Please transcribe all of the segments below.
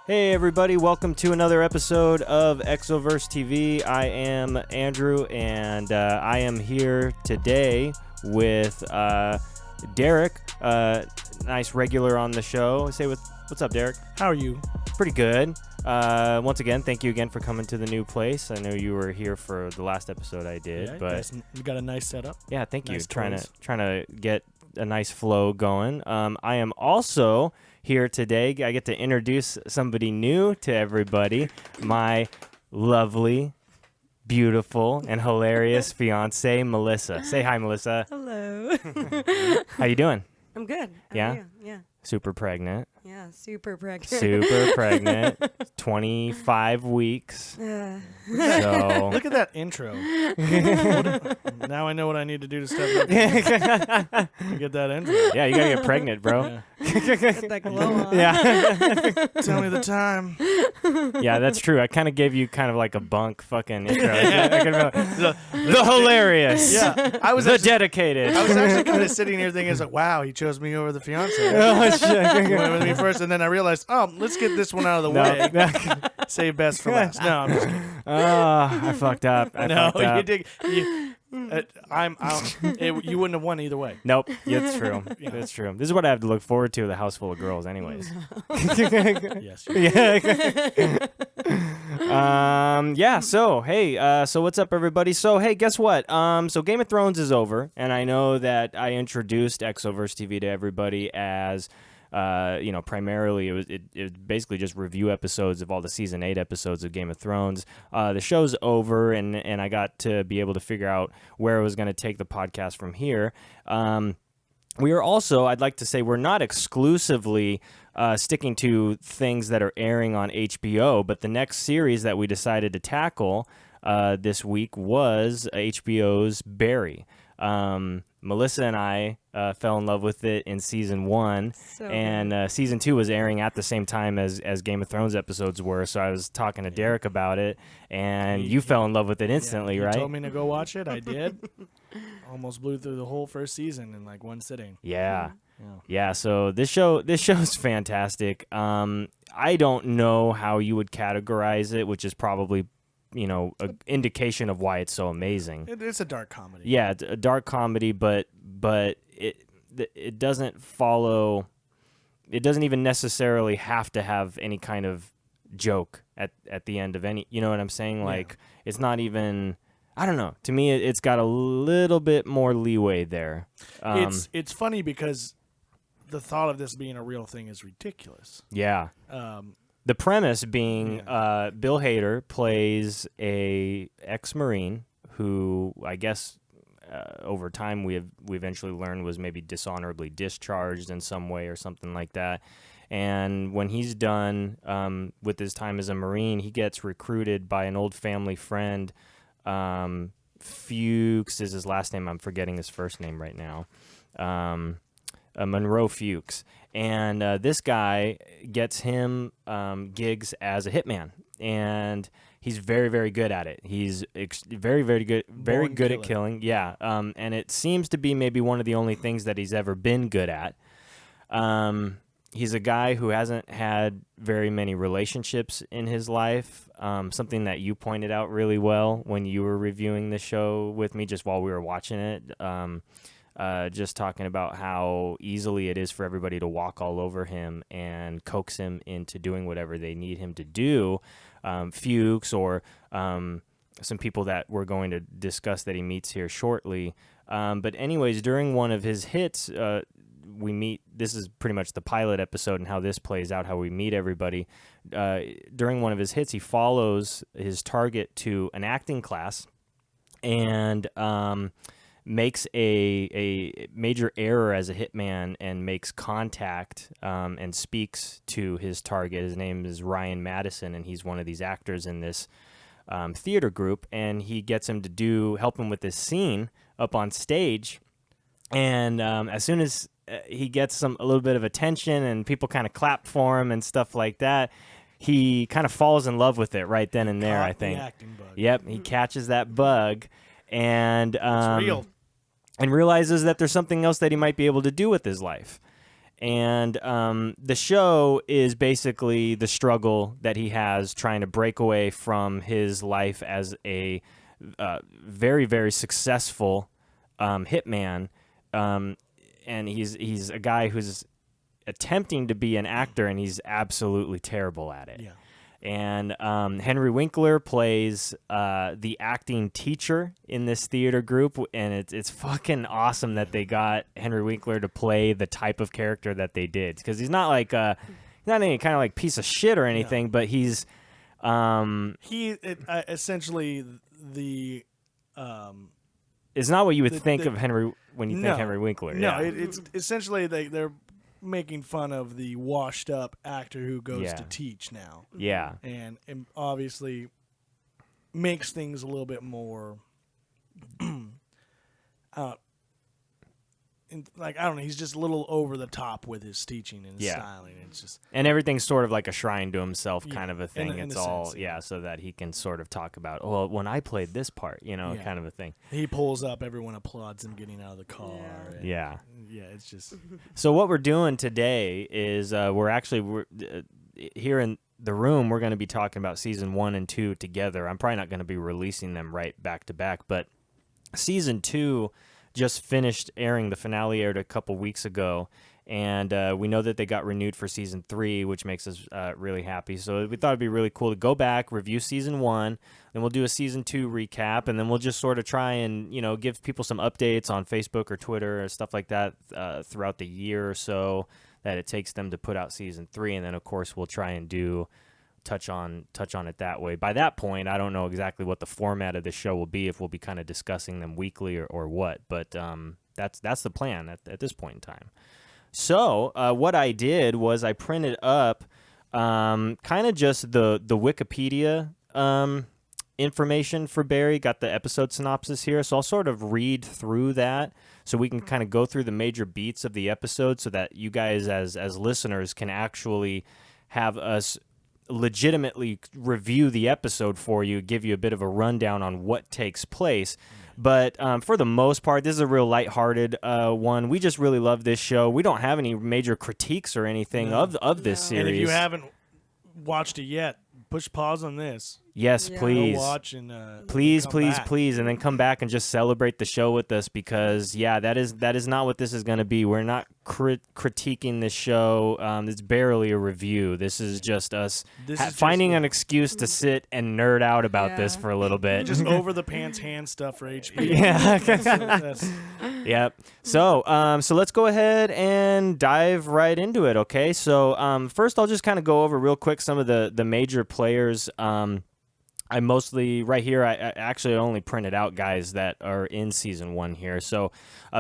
Hey everybody, welcome to another episode of ExoverseTV. I am Andrew, and I am here today with Derek, nice regular on the show. What's up, Derek? How are you? Pretty good. Once again, thank you again for coming to the new place. I know you were here for the last episode I did, Yeah, but you got a nice setup. yeah, thank you. Nice Trying toys. to get a nice flow going. I am also here today. I get to introduce somebody new to everybody. My lovely, beautiful, and hilarious fiance, Melissa. Say hi, Melissa. Hello. How you doing? I'm good. How Yeah? are you? Yeah. Super pregnant. Yeah. Super pregnant. Super pregnant. 25 weeks. So Look at that intro. Now I know what I need to do to step up to get that intro. yeah, you gotta get pregnant, bro. Get that glow on. Yeah. Tell me the time. Yeah, that's true. I kind of gave you kind of like a bunk fucking intro. The hilarious. Yeah, I was The actually, dedicated. I was actually kind of sitting here thinking, like, wow, he chose me over the fiance. Oh, He shit. went with me first, and then I realized, let's get this one out of the No, way. no. Save best for last. No, I'm just kidding. I fucked up. No, you up. did. You wouldn't have won either way. Nope. Yeah, it's true. Yeah. It's true. This is what I have to look forward to with a house full of girls anyways. Yes. Yeah. Yeah, so hey, so what's up everybody? So hey, guess what? So Game of Thrones is over, and I know that I introduced Exoverse TV to everybody as primarily it was basically just review episodes of all the season 8 episodes of Game of Thrones. The show's over, and I got to be able to figure out where I was going to take the podcast from here. We are also, I'd like to say, we're not exclusively sticking to things that are airing on HBO, but the next series that we decided to tackle this week was HBO's Barry. Melissa and I fell in love with it in season 1, So and season 2 was airing at the same time as Game of Thrones episodes were. So I was talking to Derek about it, and you fell in love with it instantly, You right? told me to go watch it. I did. Almost blew through the whole first season in like one sitting. Yeah. Yeah. Yeah, so this show's fantastic. I don't know how you would categorize it, which is probably, an indication of why it's so amazing. It's a dark comedy. Yeah, it's a dark comedy, but it doesn't follow. It doesn't even necessarily have to have any kind of joke at the end of any. You know what I'm saying? Like it's not even. I don't know. To me, it's got a little bit more leeway there. It's funny because the thought of this being a real thing is ridiculous. Yeah. The premise being Bill Hader plays a ex-Marine who I guess over time we eventually learned was maybe dishonorably discharged in some way or something like that. And when he's done with his time as a Marine, he gets recruited by an old family friend. Fuchs is his last name. I'm forgetting his first name right now. Monroe Fuchs. And this guy gets him gigs as a hitman, and he's very, very good at it. He's very, very good, very Born good killer. at killing. Yeah, and it seems to be maybe one of the only things that he's ever been good at. He's a guy who hasn't had very many relationships in his life, something that you pointed out really well when you were reviewing the show with me just while we were watching it. Just talking about how easily it is for everybody to walk all over him and coax him into doing whatever they need him to do. Fuchs or some people that we're going to discuss that he meets here shortly. But anyways, during one of his hits, we meet, this is pretty much the pilot episode and how this plays out, how we meet everybody. During one of his hits, he follows his target to an acting class and makes a major error as a hitman and makes contact and speaks to his target. His name is Ryan Madison, and he's one of these actors in this theater group, and he gets him to help him with this scene up on stage. And as soon as he gets a little bit of attention and people kind of clap for him and stuff like that, he kind of falls in love with it right then and there, I think. The acting bug. Yep, he catches that bug and It's real. and realizes that there's something else that he might be able to do with his life. And the show is basically the struggle that he has trying to break away from his life as a very, very successful hitman. And he's a guy who's attempting to be an actor, and he's absolutely terrible at it. Yeah. And Henry Winkler plays the acting teacher in this theater group, and it's fucking awesome that they got Henry Winkler to play the type of character that they did, because he's not like he's not any kind of like piece of shit or anything, but he's essentially the it's not what you would think of Henry when you think Henry Winkler. No, Yeah. it's essentially they're making fun of the washed up actor who goes to teach now. Yeah. And obviously makes things a little bit more like, I don't know, he's just a little over the top with his teaching and his styling. It's just, and everything's sort of like a shrine to himself kind of a thing. in It's a all sense, so that he can sort of talk about, oh, well, when I played this part, kind of a thing. he pulls up, everyone applauds him getting out of the car. And Yeah. Yeah, it's just So what we're doing today is we're here in the room. We're going to be talking about season 1 and 2 together. I'm probably not going to be releasing them right back to back, but season 2 just finished airing. The finale aired a couple weeks ago, and we know that they got renewed for season 3, which makes us really happy. So we thought it'd be really cool to go back, review season 1, then we'll do a season 2 recap, and then we'll just sort of try and give people some updates on Facebook or Twitter or stuff like that throughout the year or so that it takes them to put out season 3, and then of course we'll try and touch on it that way. By that point, I don't know exactly what the format of the show will be, if we'll be kind of discussing them weekly or what, but that's the plan at this point in time. So what I did was I printed up kind of just the Wikipedia information for Barry, got the episode synopsis here, so I'll sort of read through that so we can kind of go through the major beats of the episode so that you guys as listeners can actually have us legitimately review the episode for you, give you a bit of a rundown on what takes place. But for the most part, this is a real lighthearted one. We just really love this show. We don't have any major critiques or anything of this series. And if you haven't watched it yet, push pause on this. Yes, Yeah. please. Go watch and Please, come please, back. please, and then come back and just celebrate the show with us, because that is not what this is going to be. We're not critiquing this show. It's barely a review. This is just us finding an excuse to sit and nerd out about this for a little bit. Just over the pants hand stuff for HP. Yeah. Yep. So let's go ahead and dive right into it. Okay. So first, I'll just kind of go over real quick some of the major players. I mostly, right here, I actually only printed out guys that are in season 1 here. So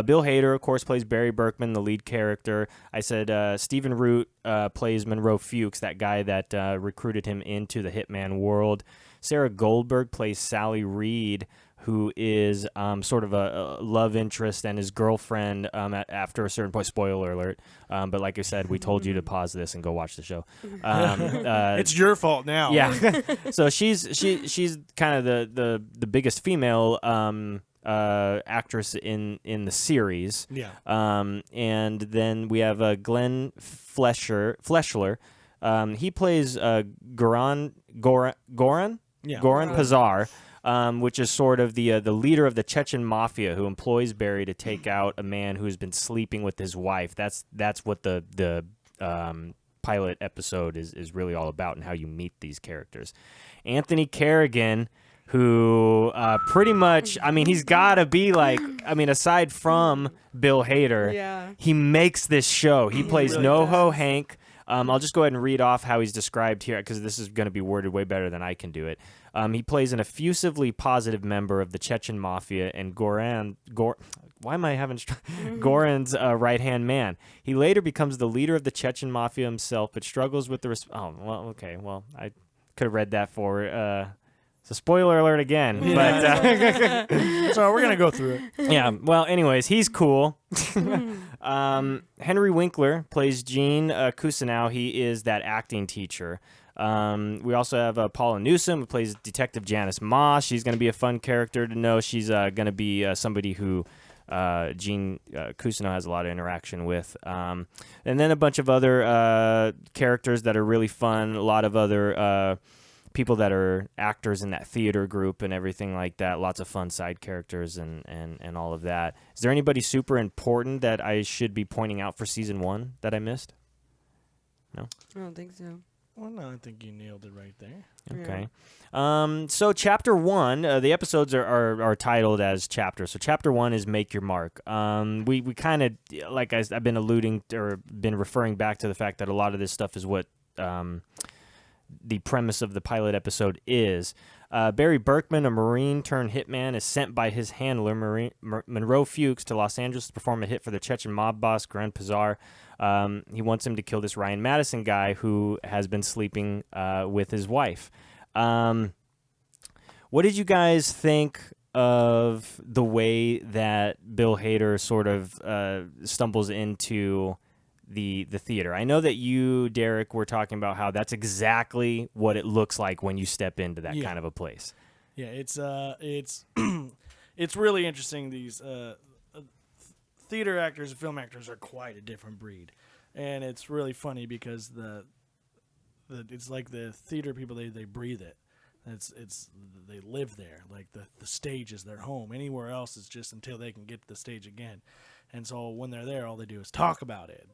Bill Hader, of course, plays Barry Berkman, the lead character. I said Stephen Root plays Monroe Fuchs, that guy that recruited him into the Hitman world. Sarah Goldberg plays Sally Reed, who is sort of a love interest and his girlfriend after a certain point. Spoiler alert. But like I said, we told you to pause this and go watch the show. It's your fault now. Yeah. So she's kind of the biggest female actress in the series. Yeah. And then we have Glenn Fleshler. He plays Goran Pazar. Which is sort of the leader of the Chechen mafia who employs Barry to take out a man who's been sleeping with his wife. That's what the pilot episode is really all about, and how you meet these characters. Anthony Carrigan, who pretty much, he's got to be like, aside from Bill Hader, he makes this show. He plays really NoHo Hank. I'll just go ahead and read off how he's described here, because this is going to be worded way better than I can do it. He plays an effusively positive member of the Chechen mafia and Goran's right-hand man. He later becomes the leader of the Chechen mafia himself, but struggles with the... I could have read that for... So spoiler alert again. Yeah. But So we're going to go through it. yeah, well, anyways, he's cool. Henry Winkler plays Gene Cousineau. He is that acting teacher. We also have Paula Newsome, who plays Detective Janice Moss. She's going to be a fun character to know. She's going to be somebody who Gene Cousineau has a lot of interaction with. And then a bunch of other characters that are really fun, a lot of other people that are actors in that theater group and everything like that. Lots of fun side characters and all of that. Is there anybody super important that I should be pointing out for season 1 that I missed? No? I don't think so. Well, no, I think you nailed it right there. Okay. So chapter 1, the episodes are titled as chapters. So chapter 1 is Make Your Mark. We kind of, like I've been alluding or been referring back to the fact that a lot of this stuff is what the premise of the pilot episode is. Barry Berkman, a Marine turned hitman, is sent by his handler, Monroe Fuchs, to Los Angeles to perform a hit for the Chechen mob boss, Grand Pazar. He wants him to kill this Ryan Madison guy who has been sleeping with his wife. What did you guys think of the way that Bill Hader sort of stumbles into the theater? I know that you, Derek, were talking about how that's exactly what it looks like when you step into that kind of a place. Yeah, it's it's really interesting. These theater actors and film actors are quite a different breed, and it's really funny because it's like the theater people, they breathe it. It's they live there. Like the stage is their home. Anywhere else is just until they can get to the stage again. And so when they're there, all they do is talk about it,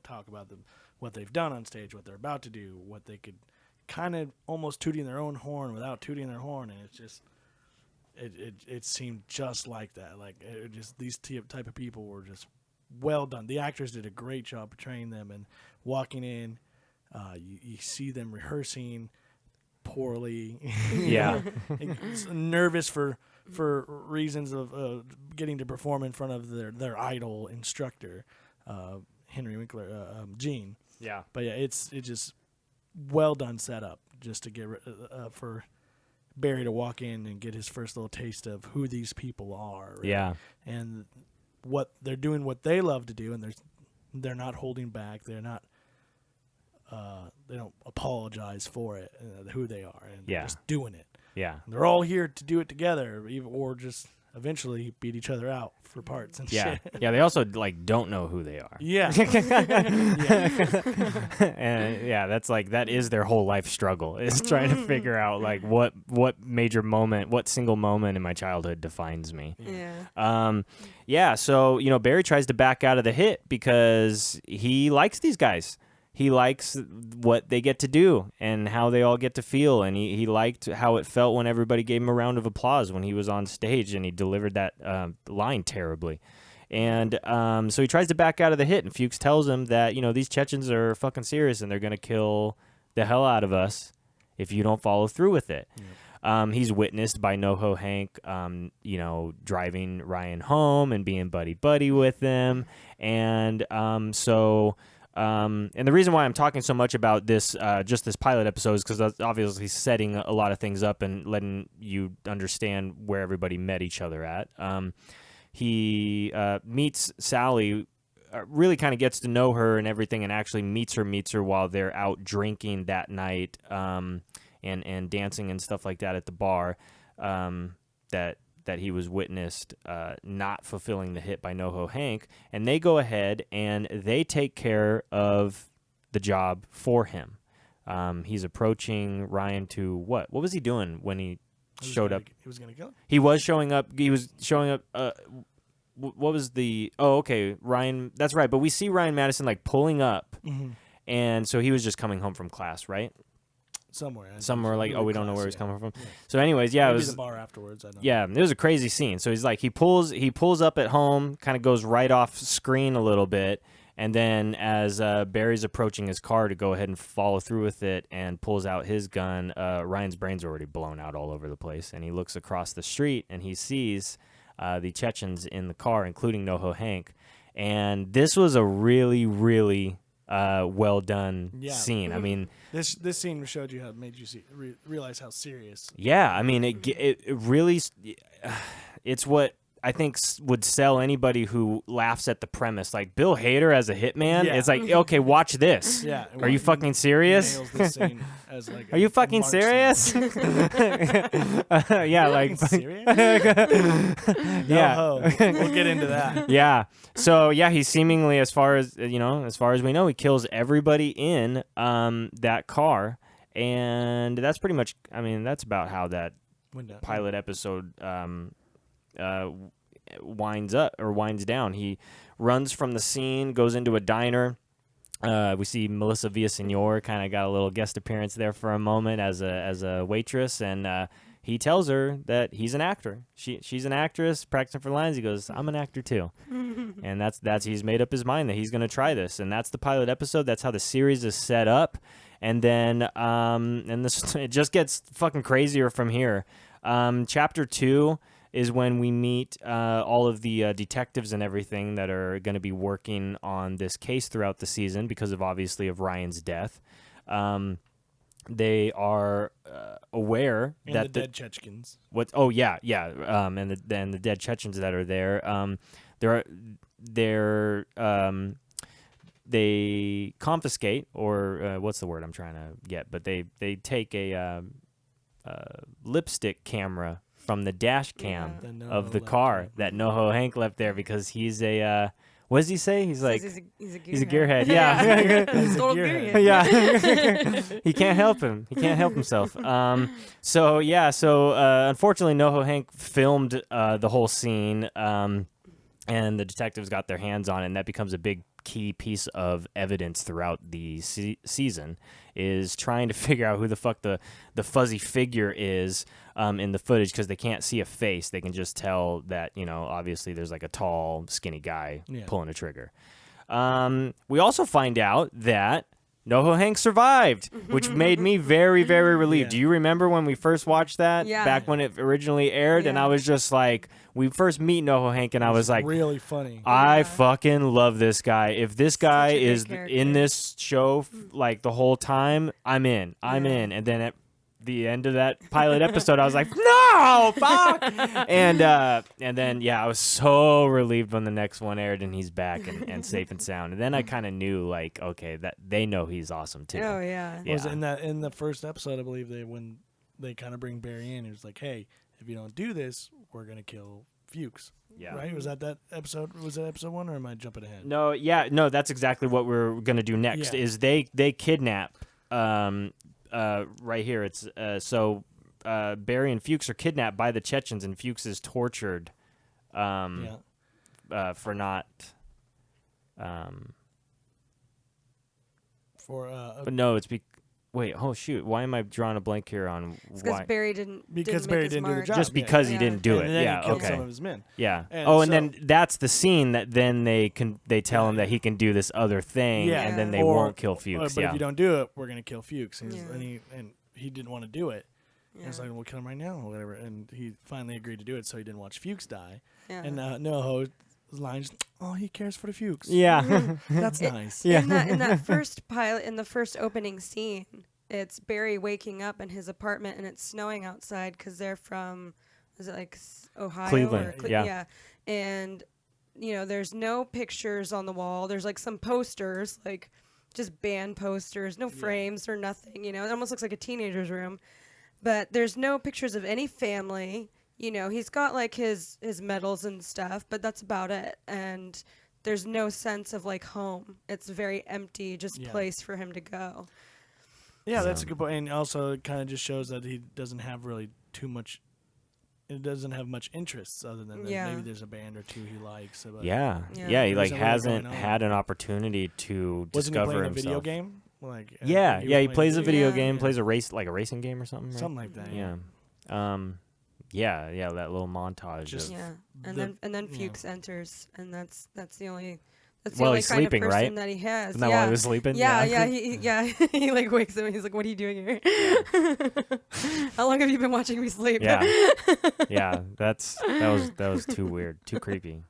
what they've done on stage, what they're about to do, what they could kind of almost tooting their own horn without tooting their horn. And it's just, it seemed just like that. Like these type of people were just well done. The actors did a great job portraying them and walking in. You see them rehearsing poorly. Yeah. Nervous for reasons of getting to perform in front of their idol instructor, Henry Winkler, Gene. Yeah. But yeah, it's just well done setup just to get for Barry to walk in and get his first little taste of who these people are. Right? Yeah. And what they're doing, what they love to do, and they're not holding back. They're not. They don't apologize for it, who they are, and they're just doing it. Yeah. And they're all here to do it together, or just eventually beat each other out for parts and shit. Yeah, they also don't know who they are. Yeah. And that is their whole life struggle, is trying to figure out like what major moment, what single moment in my childhood defines me. Yeah. So, Barry tries to back out of the hit because he likes these guys. He likes what they get to do and how they all get to feel. And he liked how it felt when everybody gave him a round of applause when he was on stage and he delivered that line terribly. And so he tries to back out of the hit, and Fuchs tells him that, these Chechens are fucking serious and they're going to kill the hell out of us if you don't follow through with it. Yeah. He's witnessed by NoHo Hank, driving Ryan home and being buddy-buddy with him. And and the reason why I'm talking so much about this, just this pilot episode, is because that's obviously setting a lot of things up and letting you understand where everybody met each other at. He meets Sally, really kind of gets to know her and everything, and actually meets her while they're out drinking that night, and dancing and stuff like that at the bar. That he was witnessed not fulfilling the hit by NoHo Hank, and they go ahead and they take care of the job for him. He's approaching Ryan to what? What was he doing when he showed up? He was going to kill him? He was showing up. He was showing up. What was the... Oh, okay, Ryan. That's right. But we see Ryan Madison pulling up, and so he was just coming home from class, right? Somewhere we don't know where he's coming from. Yeah. So anyways, Maybe it was the bar afterwards. I don't know. Yeah, it was a crazy scene. So he's he pulls up at home, kind of goes right off screen a little bit, and then as Barry's approaching his car to go ahead and follow through with it and pulls out his gun, Ryan's brain's already blown out all over the place, and he looks across the street and he sees the Chechens in the car, including NoHo Hank, and this was a really, really well done scene. I mean, this scene showed you how it made you realize how serious. Yeah, I mean, it really, it's what I think would sell anybody who laughs at the premise. Like Bill Hader as a hitman, Yeah. it's like, okay, watch this. Yeah. Are you fucking serious? Nails this scene as like Are you fucking serious? Yeah, like serious? yeah. No, we'll get into that. Yeah. So yeah, he seemingly, as far as we know, he kills everybody in that car, and that's pretty much. I mean, that's about how that pilot episode winds down. He runs from the scene, goes into a diner. We see Melissa Villaseñor kind of got a little guest appearance there for a moment as a waitress, and he tells her that he's an actor. She's an actress practicing for lines. He goes, "I'm an actor too," and that's he's made up his mind that he's going to try this, and that's the pilot episode. That's how the series is set up, and then it just gets fucking crazier from here. Chapter 2 is when we meet all of the detectives and everything that are going to be working on this case throughout the season because of Ryan's death. They are aware and that the dead Chechens. What? Oh yeah. And the dead Chechens that are there. They confiscate, or what's the word I'm trying to get? But they take a lipstick camera from the dash cam of the car that NoHo Hank left there because he's a what does he say? He's like he's a gearhead. Yeah. He's a gearhead. Yeah. He can't help himself. So unfortunately NoHo Hank filmed the whole scene and the detectives got their hands on it, and that becomes a big key piece of evidence throughout the season, is trying to figure out who the fuck the fuzzy figure is in the footage, because they can't see a face. They can just tell that, obviously there's like a tall, skinny guy pulling a trigger. We also find out that NoHo Hank survived, which made me very, very relieved. Yeah. Do you remember when we first watched that back when it originally aired? Yeah. And I was just like, we first meet NoHo Hank, and I was like, really funny. I fucking love this guy. If this guy Such a good is character. in this show like the whole time, I'm in. I'm in. And then at the end of that pilot episode, I was like, no, fuck. And then I was so relieved when the next one aired and he's back and safe and sound. And then I kind of knew, like, okay, that they know he's awesome too. Oh yeah. Was it in the first episode, I believe, when they kind of bring Barry in, it was like, hey, if you don't do this, we're gonna kill Fuchs. Yeah. Right? Was that episode? Was that episode 1, or am I jumping ahead? No, that's exactly what we're gonna do next. Yeah. Is they kidnap right here. It's Barry and Fuchs are kidnapped by the Chechens, and Fuchs is tortured for not but no, it's wait, oh shoot, why am I drawing a blank here on Because why? Barry didn't Barry make his didn't do the mark. job. Just because he Yeah. didn't do And it. then Yeah, he killed okay. some of his men. Yeah. And then that's the scene that then they tell him that he can do this other thing, Yeah. and then they Or- won't kill Fuchs. But if you don't do it, we're gonna kill Fuchs. And Yeah. he didn't want to do it. Yeah. And it's like, we'll kill him right now, or whatever. And he finally agreed to do it, so he didn't watch Fuchs die. Yeah. And NoHo's lines, oh, he cares for the Fuchs. Yeah. That's nice. Yeah. In that first pilot, in the first opening scene, it's Barry waking up in his apartment and it's snowing outside because they're from, is it like Ohio? Cleveland, Or yeah. And, there's no pictures on the wall. There's like some posters, like just band posters, no frames or nothing. It almost looks like a teenager's room. But there's no pictures of any family. He's got like his medals and stuff, but that's about it. And there's no sense of like home. It's a very empty, just place for him to go. Yeah, that's a good point. And also, it kind of just shows that he doesn't have really too much. It doesn't have much interests other than that maybe there's a band or two he likes. But Yeah. Yeah. He There like isn't really hasn't going on. had an opportunity to Wasn't he discover playing himself. a video game? Like Yeah, he plays a video Yeah. game, Yeah. plays a racing game or something. Right? something like that. Yeah. That little montage. Just- Yeah, and the- then yeah. Fuchs enters, and that's the only Well, only he's kind sleeping, of person right? that he has. Isn't that yeah. while he was sleeping? Yeah, he like wakes up and he's like, "What are you doing here? How long have you been watching me sleep?" Yeah. Yeah, that was too weird, too creepy.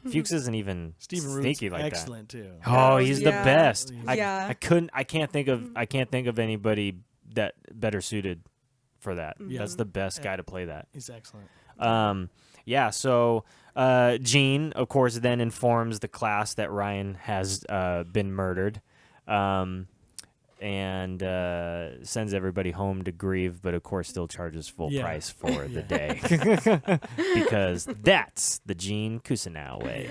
Fuchs isn't even Stephen Root's sneaky like excellent too. that. Oh, he's the Yeah. best. Yeah. I can't think of anybody that better suited for that. Yeah. That's the best guy to play that. He's excellent. Yeah, so Gene, of course, then informs the class that Ryan has been murdered, and sends everybody home to grieve, but of course still charges full price for the day. Because that's the Gene Cousineau way.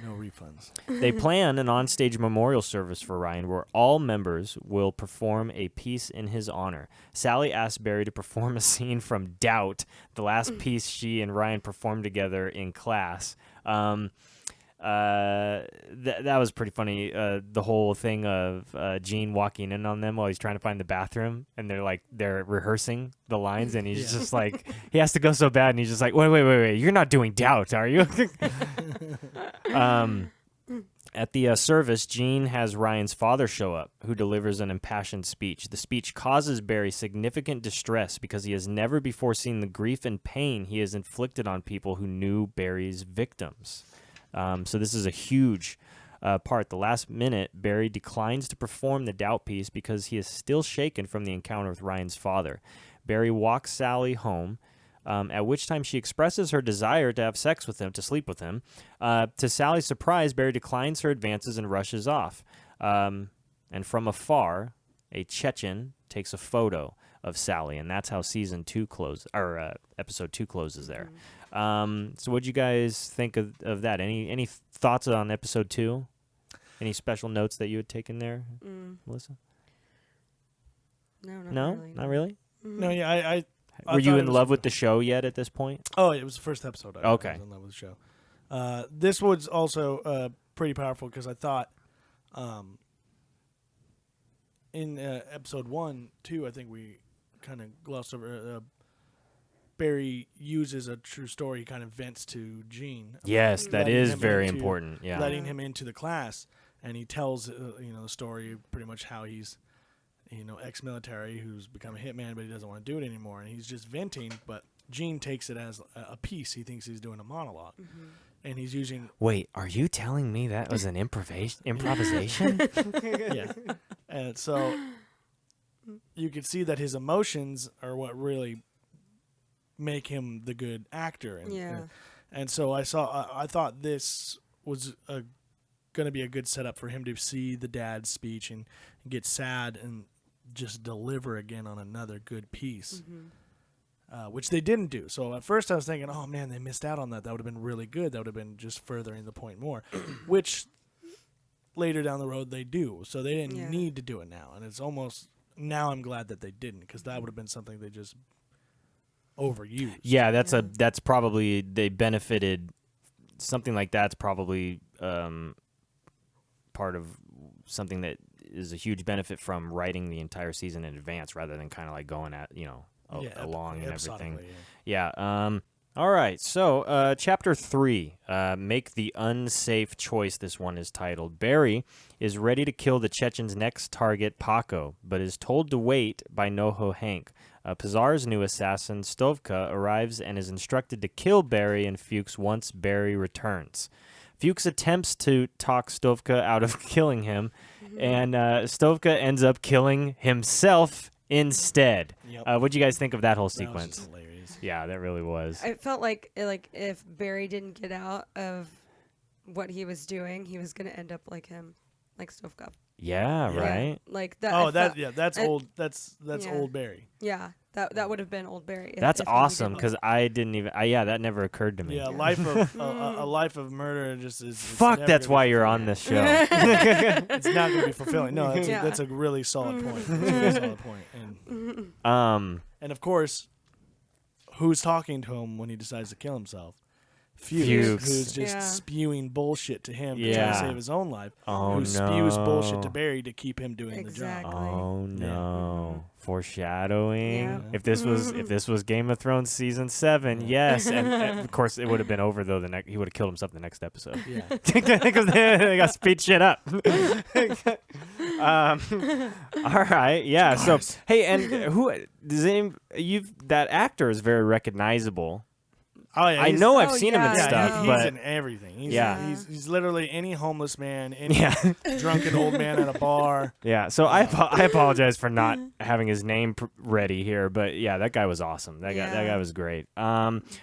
No refunds. They plan an onstage memorial service for Ryan where all members will perform a piece in his honor. Sally asks Barry to perform a scene from Doubt, the last piece she and Ryan performed together in class. That was pretty funny. The whole thing of Gene walking in on them while he's trying to find the bathroom, and they're rehearsing the lines, and he's just like, he has to go so bad, and he's just like, wait, you're not doing Doubt, are you? At the service, Gene has Ryan's father show up, who delivers an impassioned speech. The speech causes Barry significant distress because he has never before seen the grief and pain he has inflicted on people who knew Barry's victims. So this is a huge part. The last minute, Barry declines to perform the Doubt piece because he is still shaken from the encounter with Ryan's father. Barry walks Sally home, at which time she expresses her desire to have sex with him, to sleep with him. To Sally's surprise, Barry declines her advances and rushes off. And from afar, a Chechen takes a photo of Sally, and that's how episode 2 closes there. So what'd you guys think of that? Any thoughts on episode 2? Any special notes that you had taken there, Melissa? No, Not really? No, yeah, I Were you in love with the show yet at this point? Oh, it was the first episode. I Okay. was in love with the show. This was also pretty powerful because I thought in episode 1, 2, I think we kind of glossed over. Barry uses a true story. He kind of vents to Gene. Yes, that letting is him very into- important. Yeah. Letting him into the class, and he tells the story pretty much how he's ex-military who's become a hitman, but he doesn't want to do it anymore, and he's just venting. But Gene takes it as a piece. He thinks he's doing a monologue, and he's using. Wait, are you telling me that was an improvisation? Yeah, and so you can see that his emotions are what really make him the good actor. And so I thought this was going to be a good setup for him to see the dad's speech and get sad and just deliver again on another good piece, which they didn't do. So at first I was thinking, oh man, they missed out on that. That would have been really good. That would have been just furthering the point more, which later down the road they do. So they didn't need to do it now. And it's almost, now I'm glad that they didn't, because that would have been something they just overused. Yeah, that's probably, they benefited, something like that's probably part of something that is a huge benefit from writing the entire season in advance rather than kind of like going at along and everything. All right, so chapter 3, make the unsafe choice. This one is titled. Barry is ready to kill the Chechen's next target, Paco, but is told to wait by Noho Hank. Pizar's new assassin, Stovka, arrives and is instructed to kill Barry and Fuchs once Barry returns. Fuchs attempts to talk Stovka out of killing him, and Stovka ends up killing himself instead. What'd you guys think of that whole sequence? That was just hilarious. Yeah, that really was. I felt like if Barry didn't get out of what he was doing, he was gonna end up like him, like Stovka. Yeah, right. Like that. Oh, that's old. That's old Barry. Yeah, that would have been old Barry. That's awesome, because I didn't even. that never occurred to me. Yeah, a life of murder just is. Fuck, that's why you're on this show. It's not going to be fulfilling. No, that's a really solid point. That's a really solid point. And of course, who's talking to him when he decides to kill himself? Fuchs, who's just spewing bullshit to him to try to save his own life. Oh, who spews bullshit to Barry to keep him doing the job. Oh no. Foreshadowing. Yeah. If this was Game of Thrones season 7, yes, and of course it would have been over though. He would have killed himself in the next episode. Yeah, because they got to speed shit up. All right, yeah. So hey, and who does that actor is very recognizable. Oh yeah, I know I've Oh, seen him in yeah, stuff, he's but in everything. He's, Yeah. he's literally any homeless man, any yeah, drunken old man at a bar. yeah. So I apologize for not having his name ready here, but yeah, that guy was awesome. That guy Yeah. was great.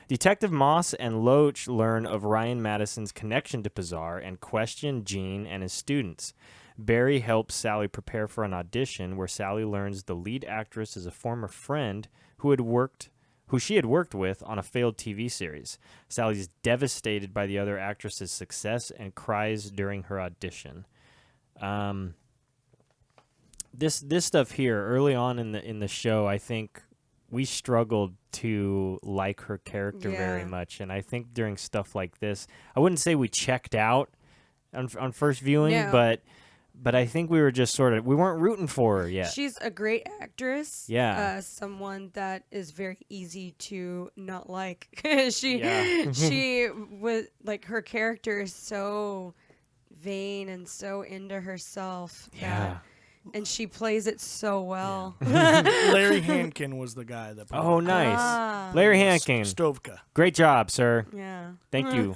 Detective Moss and Loach learn of Ryan Madison's connection to Pizarre and question Gene and his students. Barry helps Sally prepare for an audition where Sally learns the lead actress is a former friend who she had worked with on a failed TV series. Sally's devastated by the other actress's success and cries during her audition. This stuff here early on in the show, I think we struggled to like her character very Yeah. much, and I think during stuff like this, I wouldn't say we checked out on first viewing, No. but I think we were just we weren't rooting for her yet. She's a great actress. Yeah. Someone that is very easy to not like. Yeah. She was like, her character is so vain and so into herself. Yeah. And she plays it so well. Larry Hankin was the guy that. played Oh, nice. Ah. Larry Hankin. Stovka. Great job, sir. Yeah. Thank you.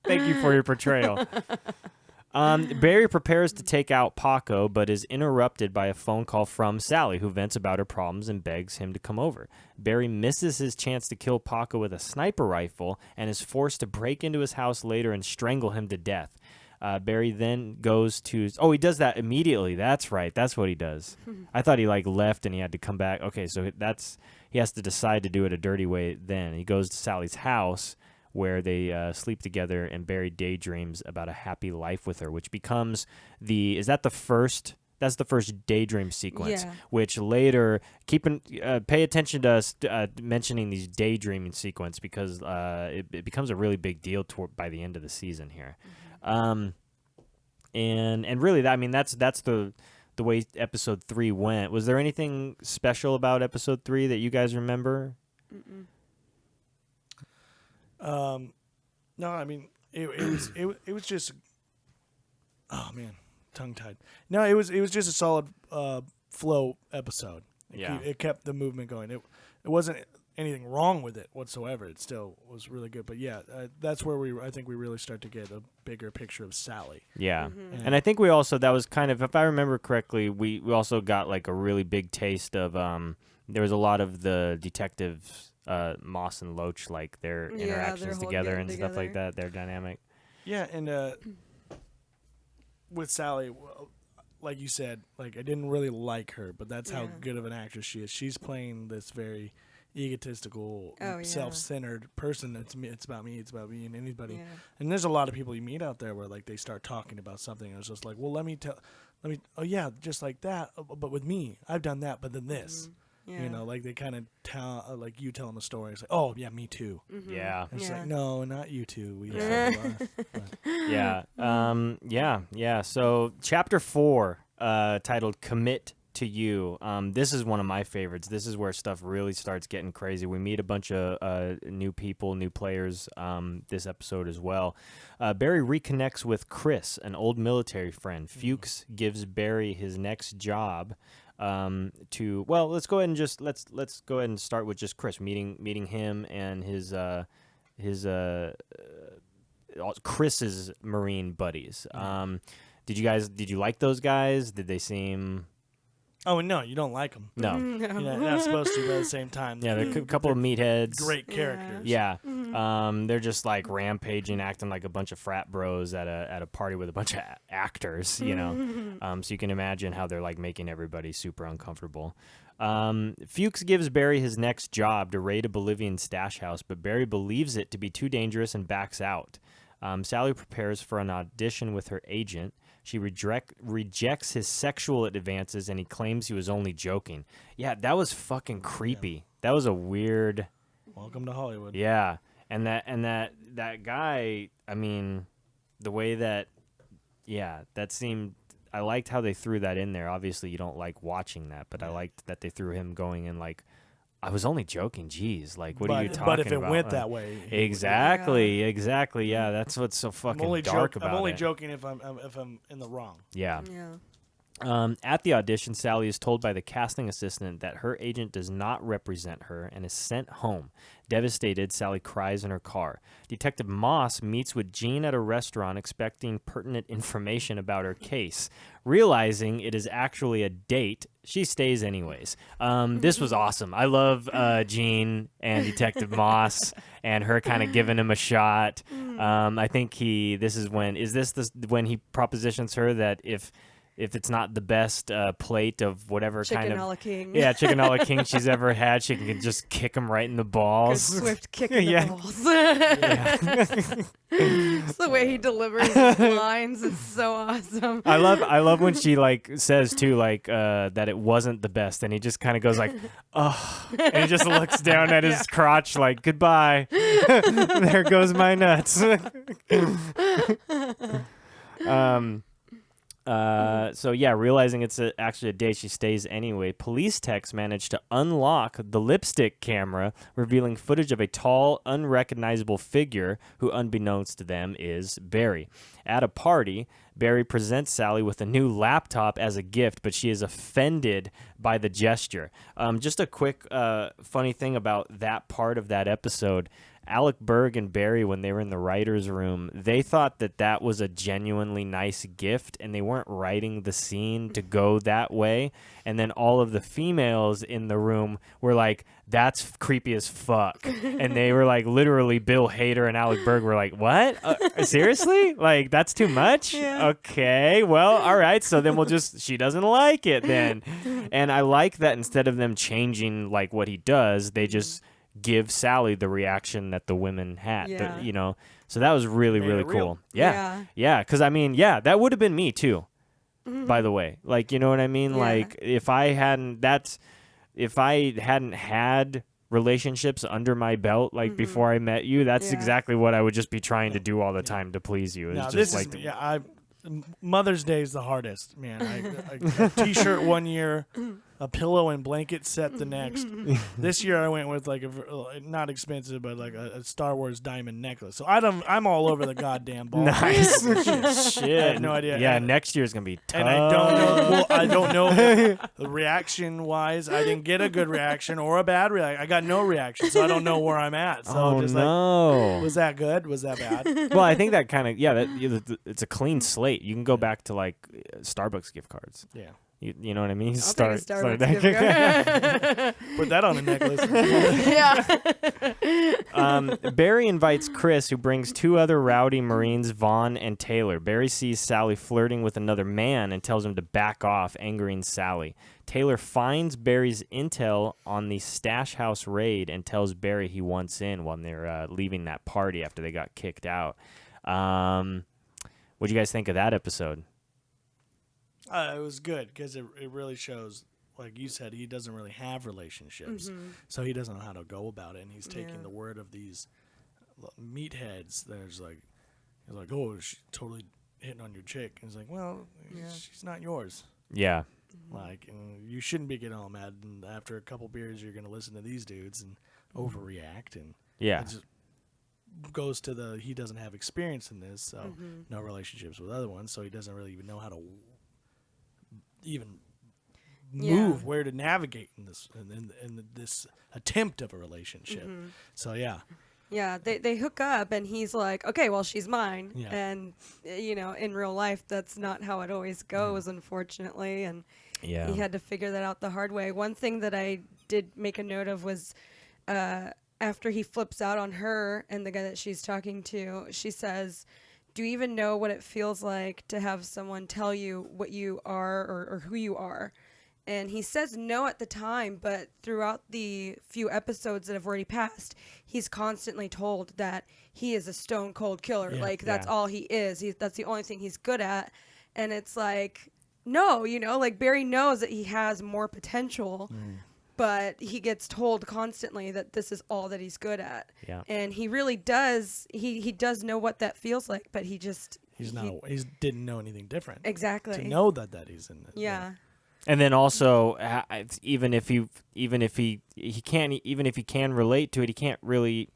Thank you for your portrayal. Barry prepares to take out Paco, but is interrupted by a phone call from Sally, who vents about her problems and begs him to come over. Barry misses his chance to kill Paco with a sniper rifle and is forced to break into his house later and strangle him to death. Barry then goes to... Oh, he does that immediately. That's right. That's what he does. I thought he left and he had to come back. Okay, so he has to decide to do it a dirty way then. He goes to Sally's house, where they sleep together, and Barry daydreams about a happy life with her, which becomes that's the first daydream sequence, Yeah. which later, pay attention to us mentioning these daydreaming sequence, because it becomes a really big deal by the end of the season here. And really, that's the way episode 3 went. Was there anything special about episode 3 that you guys remember? Mm-mm. No, I mean it was just. Oh man, tongue tied. No, it was just a solid flow episode. It kept the movement going. It wasn't anything wrong with it whatsoever. It still was really good. But yeah, that's where I think we really start to get a bigger picture of Sally. Yeah. Mm-hmm. And I think we also, that was kind of, if I remember correctly, we also got a really big taste of, there was a lot of the detectives, Moss and Loach, their interactions whole together getting and stuff like together. that, their dynamic. Yeah, and with Sally, like you said, I didn't really like her, but that's how Yeah. good of an actress she is. She's playing this very egotistical, Oh, yeah. self-centered person. It's about me, and anybody. Yeah. And there's a lot of people you meet out there where they start talking about something, and it's just well, oh yeah, just like that, but with me, I've done that, but then this. Yeah. You know, they kind of tell, you tell them a story. It's oh yeah, me too. Mm-hmm. Yeah. And it's Yeah. no, not you two. We Yeah. So chapter 4, titled "Commit to You." This is one of my favorites. This is where stuff really starts getting crazy. We meet a bunch of new people, new players. This episode as well. Barry reconnects with Chris, an old military friend. Fuchs gives Barry his next job. Let's go ahead and let's go ahead and start with just Chris, meeting him and his Chris's Marine buddies. Did you like those guys? Did they seem... Oh no, you don't like them. No. You're not supposed to, but at the same time, Yeah, they're a couple of meatheads. great characters. Yeah. They're just rampaging, acting like a bunch of frat bros at a party with a bunch of actors, you know. So you can imagine how they're making everybody super uncomfortable. Fuchs gives Barry his next job to raid a Bolivian stash house, but Barry believes it to be too dangerous and backs out. Sally prepares for an audition with her agent. She rejects his sexual advances, and he claims he was only joking. Yeah, that was fucking creepy. That was a weird... Welcome to Hollywood. Yeah, and that guy, I mean, the way that... Yeah, that seemed... I liked how they threw that in there. Obviously, you don't like watching that, but I liked that they threw him going in I was only joking. Jeez, what are you talking about? But if it went that way, exactly. Yeah, that's what's so fucking dark about it. I'm only joking if I'm in the wrong. Yeah. At the audition, Sally is told by the casting assistant that her agent does not represent her and is sent home. Devastated, Sally cries in her car. Detective Moss meets with Jean at a restaurant expecting pertinent information about her case. Realizing it is actually a date, she stays anyways. This was awesome. I love Jean and Detective Moss and her kind of giving him a shot. I think when he propositions her that if it's not the best plate of whatever Chicken kind of a la king. yeah, chicken a la king she's ever had, she can just kick him right in the Good balls. swift kick in the Yeah. balls. It's the way he delivers his lines is so awesome. I love when she like says too like that it wasn't the best, and he just kind of goes like, oh, and he just looks down at his crotch like, goodbye. There goes my nuts. So yeah, realizing it's actually a date, she stays anyway. Police techs manage to unlock the lipstick camera, revealing footage of a tall, unrecognizable figure who, unbeknownst to them, is Barry. At a party, Barry presents Sally with a new laptop as a gift, but she is offended by the gesture. Just a quick funny thing about that part of that episode. Alec Berg and Barry, when they were in the writer's room, they thought that was a genuinely nice gift, and they weren't writing the scene to go that way. And then all of the females in the room were like, that's creepy as fuck. And they were like, literally, Bill Hader and Alec Berg were like, what? Seriously? Like, that's too much? Yeah. Okay, well, all right. So then she doesn't like it then. And I like that instead of them changing like what he does, they just give Sally the reaction that the women had, Yeah. So that was really, Made really it real. cool. Yeah. Because I mean, that would have been me too, by the way. Like, you know what I mean? Yeah. Like, if I hadn't had relationships under my belt, like before I met you, that's Yeah. exactly what I would just be trying to do all the time to please you. Now, It's this just is like, Mother's Day is the hardest, man. A T-shirt one year, a pillow and blanket set the next. This year I went with like not expensive, but like a Star Wars diamond necklace. So I'm all over the goddamn ball. nice. Shit. I have no idea. Yeah, And- next year's gonna be tough. And I don't know. Well, I don't know. The reaction wise, I didn't get a good reaction or a bad reaction. I got no reaction, so I don't know where I'm at. So Oh just like, no. was that good? Was that bad? Well, I think that kind of it's a clean slate. You can go back to like Starbucks gift cards. Yeah. You know what I mean? I'll take a start Starbucks gift card. Put that on a necklace. Yeah. Barry invites Chris, who brings two other rowdy Marines, Vaughn and Taylor. Barry sees Sally flirting with another man and tells him to back off, angering Sally. Taylor finds Barry's intel on the stash house raid and tells Barry he wants in when they're leaving that party after they got kicked out. What'd you guys think of that episode? It was good because it really shows, like you said, he doesn't really have relationships, so he doesn't know how to go about it, and he's taking the word of these meatheads. He's like, oh, she's totally hitting on your chick. And he's like, well, she's not yours. Yeah. Like, and you shouldn't be getting all mad. And after a couple beers, you're going to listen to these dudes and overreact. And Yeah. it just goes to he doesn't have experience in this, so no relationships with other ones, so he doesn't really even know how to even move, where to navigate in this attempt of a relationship. So yeah. Yeah, they hook up, and he's like, okay, well, she's mine. Yeah. And, in real life, that's not how it always goes, unfortunately. And Yeah. he had to figure that out the hard way. One thing that I did make a note of was after he flips out on her and the guy that she's talking to, she says, do you even know what it feels like to have someone tell you what you are or who you are? And he says no at the time, but throughout the few episodes that have already passed, he's constantly told that he is a stone cold killer. Yeah. Like, that's all he is. That's the only thing he's good at. And it's like, no, like Barry knows that he has more potential, but he gets told constantly that this is all that he's good at. Yeah. And he really does. He does know what that feels like, but he didn't know anything different. Exactly. To know that he's in it. Yeah. And then also, even if he can relate to it, he can't really.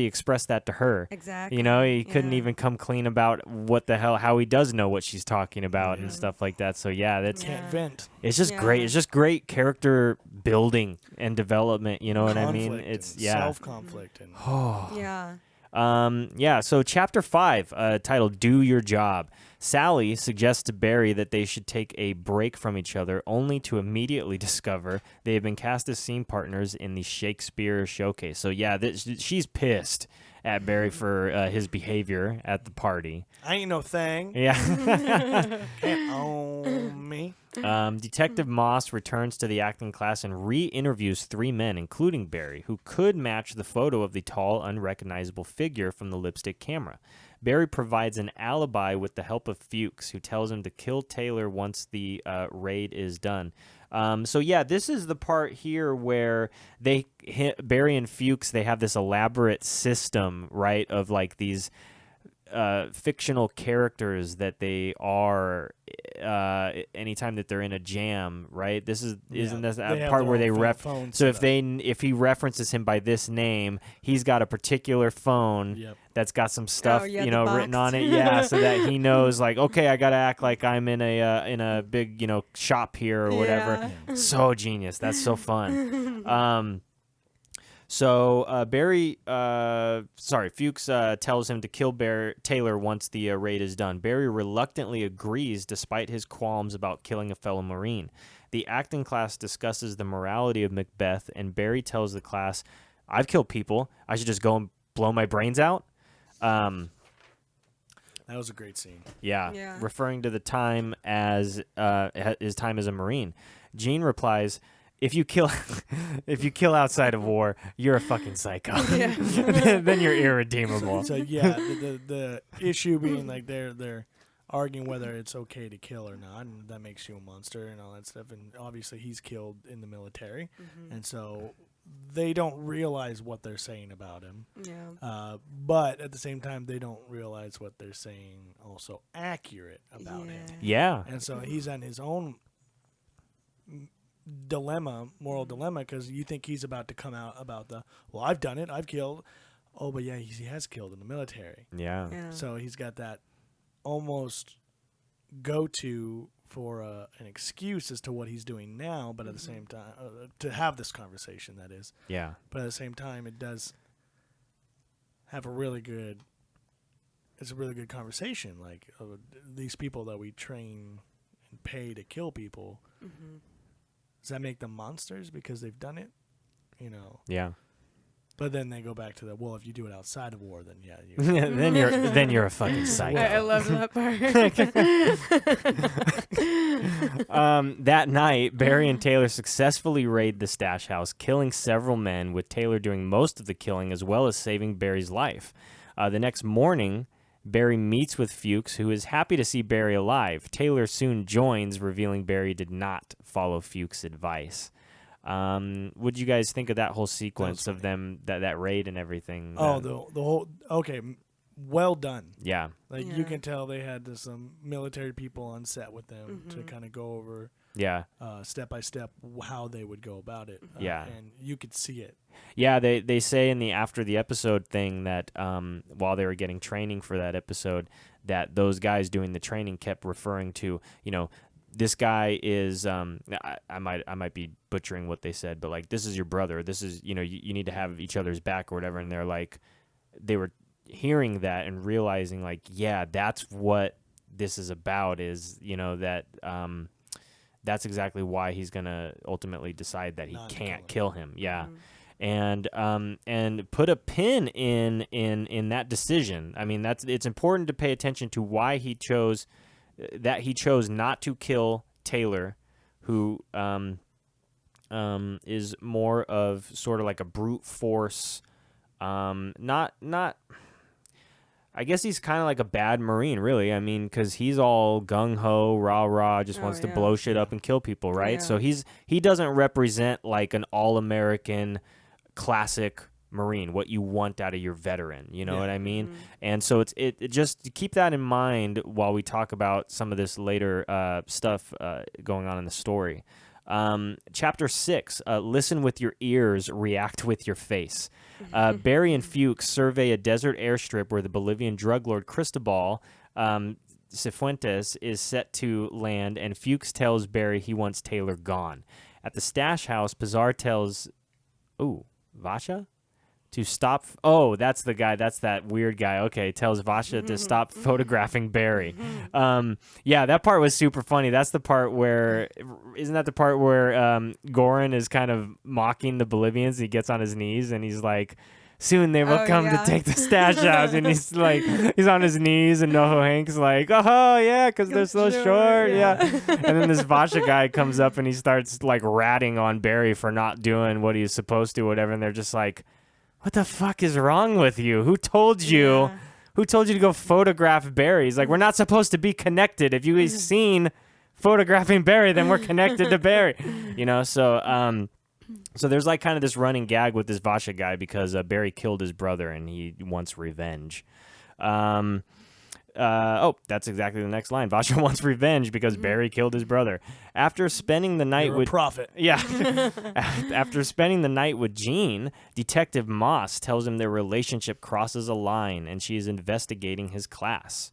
express that to her? Exactly. You know, he couldn't Yeah. even come clean about what the hell, how he does know what she's talking about and stuff like that. So yeah, that's Can't Yeah. vent. it's just great. Yeah. It's just great character building and development. You know what I mean? Conflict It's and yeah. self-conflict and Yeah. Yeah, so chapter 5, titled Do Your Job. Sally suggests to Barry that they should take a break from each other, only to immediately discover they have been cast as scene partners in the Shakespeare showcase. So yeah, she's pissed at Barry for his behavior at the party. I ain't no thing. Yeah. Can't own me. Detective Moss returns to the acting class and re-interviews 3 men, including Barry, who could match the photo of the tall, unrecognizable figure from the lipstick camera. Barry provides an alibi with the help of Fuchs, who tells him to kill Taylor once the raid is done. So yeah, this is the part here where Barry and Fuchs, they have this elaborate system, right, of like these fictional characters that they are anytime that they're in a jam, right? Isn't this they a have part their where own they phone so set if he references him by this name, he's got a particular phone Yep. that's got some stuff yeah, you the know written box. on it, yeah, so that he knows like, okay, I gotta act like I'm in a big shop here or whatever. Yeah. So genius. That's so fun. So Fuchs tells him to kill Taylor once the raid is done. Barry reluctantly agrees despite his qualms about killing a fellow Marine. The acting class discusses the morality of Macbeth, and Barry tells the class, I've killed people. I should just go and blow my brains out. That was a great scene. Yeah. Referring to the time as his time as a Marine. Gene replies, If you kill outside of war, you're a fucking psycho. Yeah. Then you're irredeemable. So yeah, the issue being like they're arguing whether it's okay to kill or not, and that makes you a monster and all that stuff. And obviously he's killed in the military, and so they don't realize what they're saying about him. Yeah. But at the same time, they don't realize what they're saying also accurate about him. Yeah. And so he's on his own moral dilemma, because you think he's about to come out about well, I've done it, I've killed. Oh, but yeah, he has killed in the military. Yeah. Yeah. So he's got that almost go-to for an excuse as to what he's doing now, but at the same time, to have this conversation, that is. Yeah. But at the same time, it does have a really good conversation. Like, these people that we train and pay to kill people, does that make them monsters because they've done it? Yeah. But then they go back to well, if you do it outside of war, then yeah. then you're a fucking psycho. I love that part. That night, Barry and Taylor successfully raid the stash house, killing several men, with Taylor doing most of the killing as well as saving Barry's life. The next morning, Barry meets with Fuchs, who is happy to see Barry alive. Taylor soon joins, revealing Barry did not follow Fuchs' advice. What'd you guys think of that whole sequence of them, that raid and everything? Oh, the whole, okay, well done. Yeah. Like, Yeah. you can tell they had some military people on set with them to kind of go over Yeah. step by step how they would go about it. Yeah. And you could see it. Yeah, they say in the after the episode thing that while they were getting training for that episode, that those guys doing the training kept referring to, this guy is I might be butchering what they said, but like, this is your brother. This is, you need to have each other's back or whatever. And they're like, they were hearing that and realizing like, yeah, that's what this is about, is, that that's exactly why he's going to ultimately decide that he Not to can't kill kill him. Yeah. And put a pin in that decision. I mean, it's important to pay attention to why he chose not to kill Taylor, who is more of sort of like a brute force. Not. I guess he's kind of like a bad Marine, really. I mean, because he's all gung ho, rah rah, just wants to yeah. blow shit up and kill people, right? Yeah. So he doesn't represent like an all American classic Marine, what you want out of your veteran, you know what I mean? And so it just keep that in mind while we talk about some of this later stuff going on in the story. Chapter 6, listen with your ears, react with your face. Barry and Fuchs survey a desert airstrip where the Bolivian drug lord Cristobal Cifuentes is set to land, and Fuchs tells Barry he wants Taylor gone. At the stash house, Pizarro tells, Vasha? To stop. That's the guy. That's that weird guy. Okay, tells Vasha to stop photographing Barry. That part was super funny. That's the part where, isn't that the part where Goran is kind of mocking the Bolivians? He gets on his knees and he's like, soon they will come to take the stash house. And he's like, he's on his knees, and Noho Hank's like, oh yeah, because they're so short. Yeah. And then this Vasha guy comes up and he starts like ratting on Barry for not doing what he's supposed to, whatever. And they're just like, what the fuck is wrong with you? Who told you? Yeah. Who told you to go photograph Barry? He's like, we're not supposed to be connected. If you seen photographing Barry, then we're connected to Barry. So there's like kind of this running gag with this Vasha guy because Barry killed his brother and he wants revenge. That's exactly the next line. Vasha wants revenge because Barry killed his brother. After spending the night with prophet. Yeah. After spending the night with Jean, Detective Moss tells him their relationship crosses a line and she is investigating his class.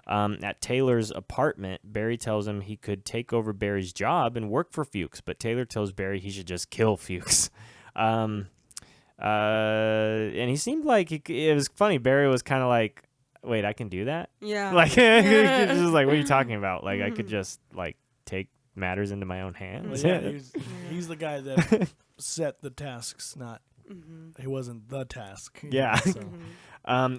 At Taylor's apartment, Barry tells him he could take over Barry's job and work for Fuchs, but Taylor tells Barry he should just kill Fuchs. And he seemed like it was funny. Barry was kind of like, wait, I can do that? Yeah. Like, just like, what are you talking about? Like, I could just, like, take matters into my own hands. Well, yeah, he's the guy that set the tasks, not... He wasn't the task. Yeah. So.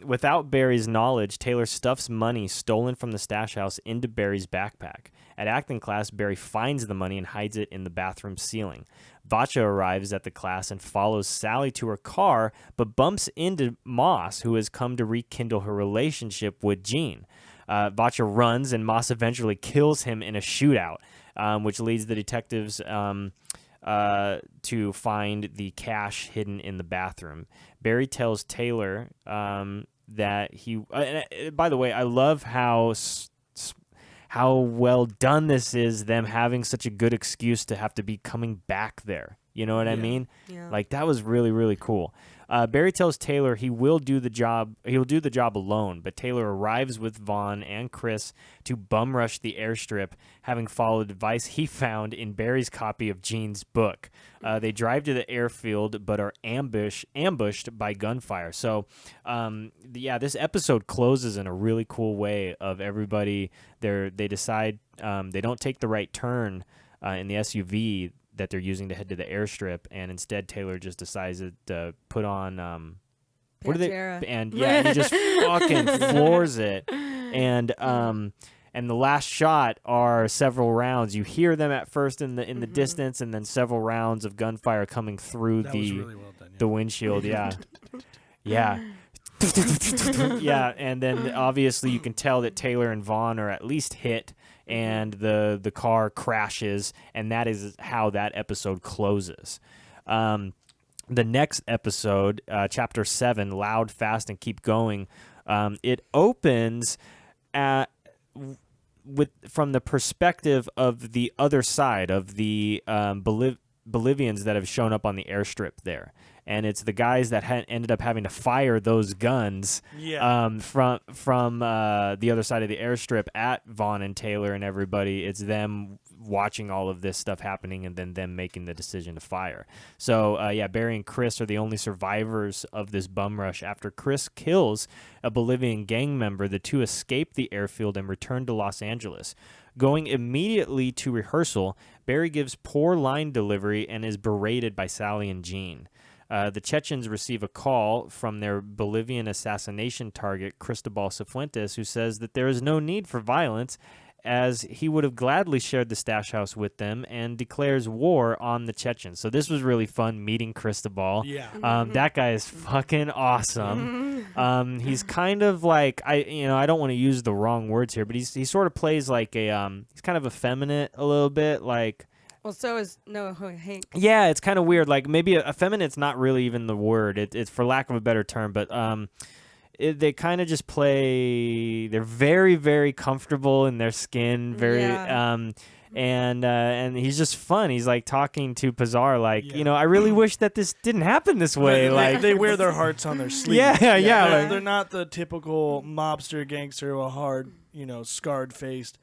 Without Barry's knowledge, Taylor stuffs money stolen from the stash house into Barry's backpack. At acting class, Barry finds the money and hides it in the bathroom ceiling. Vasha arrives at the class and follows Sally to her car, but bumps into Moss, who has come to rekindle her relationship with Jean. Vasha runs, and Moss eventually kills him in a shootout, which leads the detectives to find the cash hidden in the bathroom. Barry tells Taylor that he... by the way, I love how well done this is, them having such a good excuse to have to be coming back there. You know what I mean? Yeah. Like, that was really, really cool. Barry tells Taylor he will do the job. He'll do the job alone, but Taylor arrives with Vaughn and Chris to bum rush the airstrip, having followed advice he found in Barry's copy of Jean's book. They drive to the airfield, but are ambushed by gunfire. So, this episode closes in a really cool way. Of everybody, they decide they don't take the right turn in the SUV that they're using to head to the airstrip, and instead Taylor just decides to put on what are they? And he just fucking floors it, and the last shot are several rounds. You hear them at first in the distance, and then several rounds of gunfire coming through That was really well done, the windshield. Yeah. Yeah, and then obviously you can tell that Taylor and Vaughn are at least hit, and the car crashes, and that is how that episode closes. The next episode, Chapter 7, Loud, Fast, and Keep Going, it opens from the perspective of the other side of the Bolivians that have shown up on the airstrip there. And it's the guys that ended up having to fire those guns from the other side of the airstrip at Vaughn and Taylor and everybody. It's them watching all of this stuff happening and then them making the decision to fire. So, Barry and Chris are the only survivors of this bum rush. After Chris kills a Bolivian gang member, the two escape the airfield and return to Los Angeles. Going immediately to rehearsal, Barry gives poor line delivery and is berated by Sally and Jean. The Chechens receive a call from their Bolivian assassination target, Cristobal Cifuentes, who says that there is no need for violence, as he would have gladly shared the stash house with them, and declares war on the Chechens. So this was really fun meeting Cristobal. Yeah. That guy is fucking awesome. He's kind of like, I don't want to use the wrong words here, but he sort of plays like he's kind of effeminate a little bit, like... Well, so is Noah Hank. Yeah, it's kind of weird. Like, maybe effeminate's not really even the word. It's for lack of a better term, but they kind of just play. They're very, very comfortable in their skin. and he's just fun. He's like talking to Pizarro, like, Yeah. I really wish that this didn't happen this way. Like, they wear their hearts on their sleeve. Yeah. They're not the typical mobster gangster with a hard, scarred faced,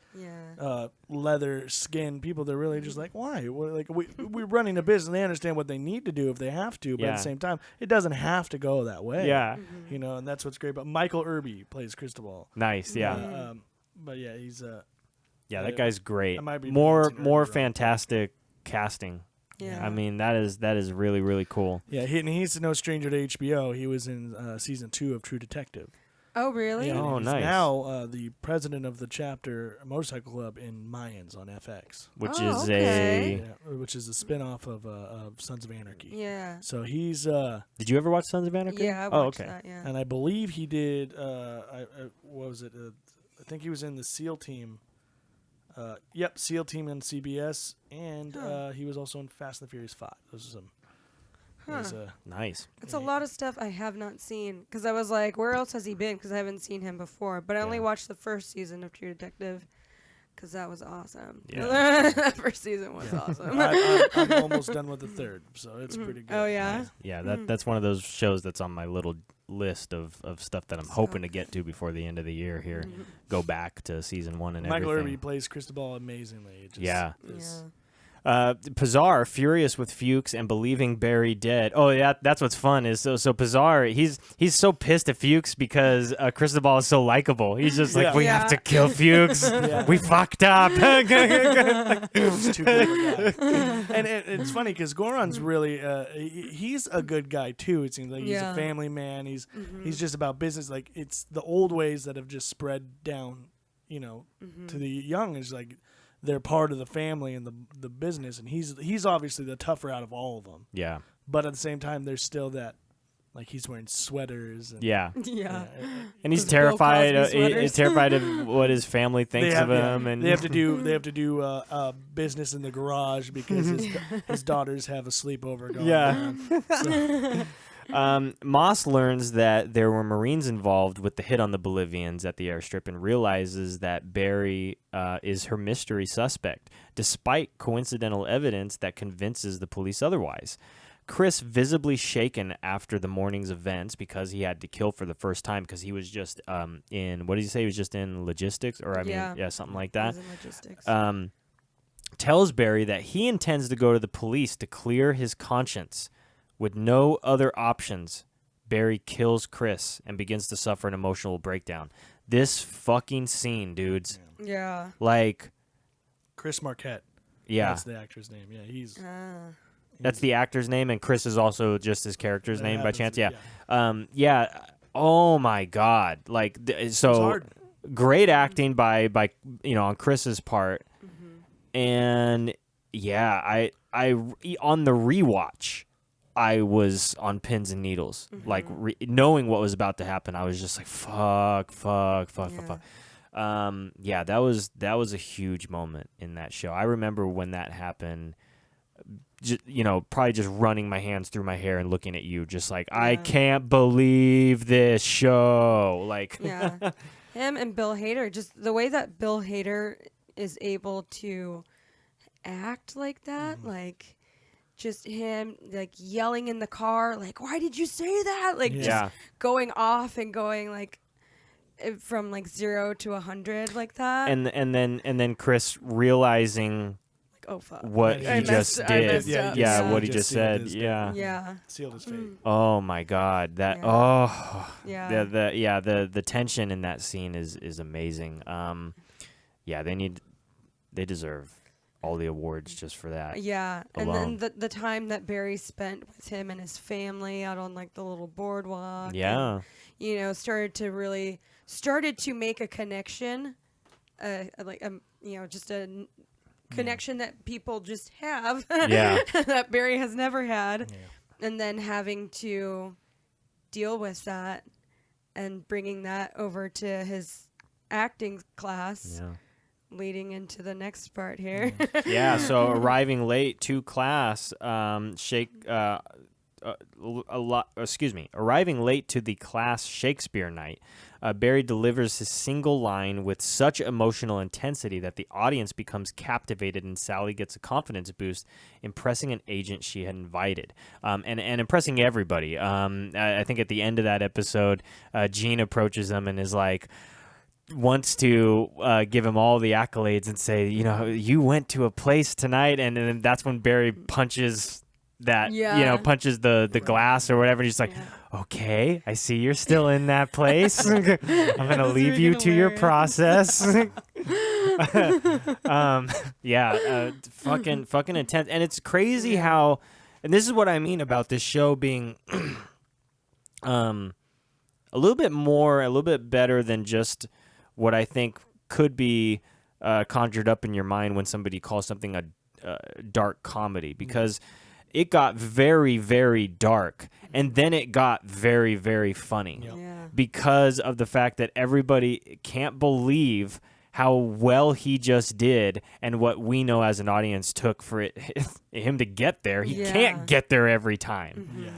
leather skin people. They're really just like, why? Like we're running a business. They understand what they need to do if they have to, but at the same time, it doesn't have to go that way. Yeah. And that's what's great about Michael Irby plays Cristobal. Nice. Yeah. But yeah, he's yeah, that guy's great. I might be More pronouncing Irby wrong. fantastic casting. Yeah. I mean, that is really, really cool. Yeah, he's no stranger to HBO. He was in season 2 of True Detective. Oh, really? Yeah, Oh, he's nice. now the president of the chapter motorcycle club in Mayans on FX. Which Oh, is okay. Which is a spin-off of Sons of Anarchy. Yeah. So he's Did you ever watch Sons of Anarchy? Yeah, I Oh, watched okay. that, yeah. and I believe he did what was it? I think he was in the SEAL team. SEAL team on CBS, and he was also in Fast and the Furious 5. Those are some. he's, Nice. It's a lot of stuff I have not seen because I was like, where else has he been? Because I haven't seen him before. But I only watched the first season of True Detective because that was awesome. Yeah. That first season was awesome. I'm almost done with the third, so it's pretty good. Oh, yeah? Yeah, that's one of those shows that's on my little list of stuff that I'm hoping to get to before the end of the year here. Go back to season 1 and Michael everything. Irby plays Cristobal amazingly. It just Yeah. is- Pizarro, furious with Fuchs and believing Barry dead. Oh yeah, that's what's fun is so Pizarro. He's so pissed at Fuchs because Cristobal is so likable. He's just like, Yeah. we have to kill Fuchs. Yeah. We fucked up. It's too good of a guy. And it's funny because Goron's really he's a good guy too. It seems like he's a family man. He's just about business. Like it's the old ways that have just spread down, to the young. Is like they're part of the family and the business, and he's obviously the tougher out of all of them. Yeah. But at the same time, there's still that, like he's wearing sweaters. And, Yeah. Yeah. And he's Those Bill terrified. Cosby He's sweaters. terrified of what his family thinks of him, and they have to do business in the garage because his daughters have a sleepover going on. Moss learns that there were Marines involved with the hit on the Bolivians at the airstrip and realizes that Barry is her mystery suspect, despite coincidental evidence that convinces the police otherwise. Chris, visibly shaken after the morning's events because he had to kill for the first time because he was just in, what did he say? He was just in logistics or, something like that. He was in logistics. Tells Barry that he intends to go to the police to clear his conscience. With no other options, Barry kills Chris and begins to suffer an emotional breakdown. This fucking scene, dudes. Yeah. Like, Chris Marquette. yeah. That's the actor's name. Yeah, he's. That's the actor's name, and Chris is also just his character's That name by happens, chance. Yeah. Oh my God. Like, so hard. great acting by on Chris's part. And yeah, I on the rewatch, I was on pins and needles. Like knowing what was about to happen, I was just like, fuck. Yeah, that was a huge moment in that show. I remember when that happened. Probably just running my hands through my hair and looking at you, just like, I can't believe this show. Like, Yeah. Him and Bill Hader, just the way that Bill Hader is able to act like that, like just him like yelling in the car, like, why did you say that? Like just going off and going like from like 0 to 100 like that. and then Chris realizing oh fuck. what I he just did. messed up. Yeah, what he Just just sealed said. his Yeah. Yeah. Sealed his fate. Oh my God. That Yeah. the tension in that scene is amazing. They deserve all the awards just for that. Yeah. alone. And then the time that Barry spent with him and his family out on like the little boardwalk. Yeah. And, started to make a connection, just a connection that people just have. Yeah. That Barry has never had. Yeah. And then having to deal with that and bringing that over to his acting class. Yeah. Leading into the next part here. Yeah, so arriving late to class, arriving late to the class Shakespeare night, Barry delivers his single line with such emotional intensity that the audience becomes captivated, and Sally gets a confidence boost, impressing an agent she had invited, and impressing everybody. I think at the end of that episode, Gene approaches them and is like, wants to give him all the accolades and say, you went to a place tonight, and then that's when Barry punches that, punches the glass or whatever. And he's like, okay, I see you're still in that place. I'm gonna leave you to your process. Fucking intense, and it's crazy how, and this is what I mean about this show being, a little bit better than just what I think could be conjured up in your mind when somebody calls something a dark comedy, because it got very, very dark, and then it got very, very funny because of the fact that everybody can't believe how well he just did, and what we know as an audience took for him to get there. He can't get there every time.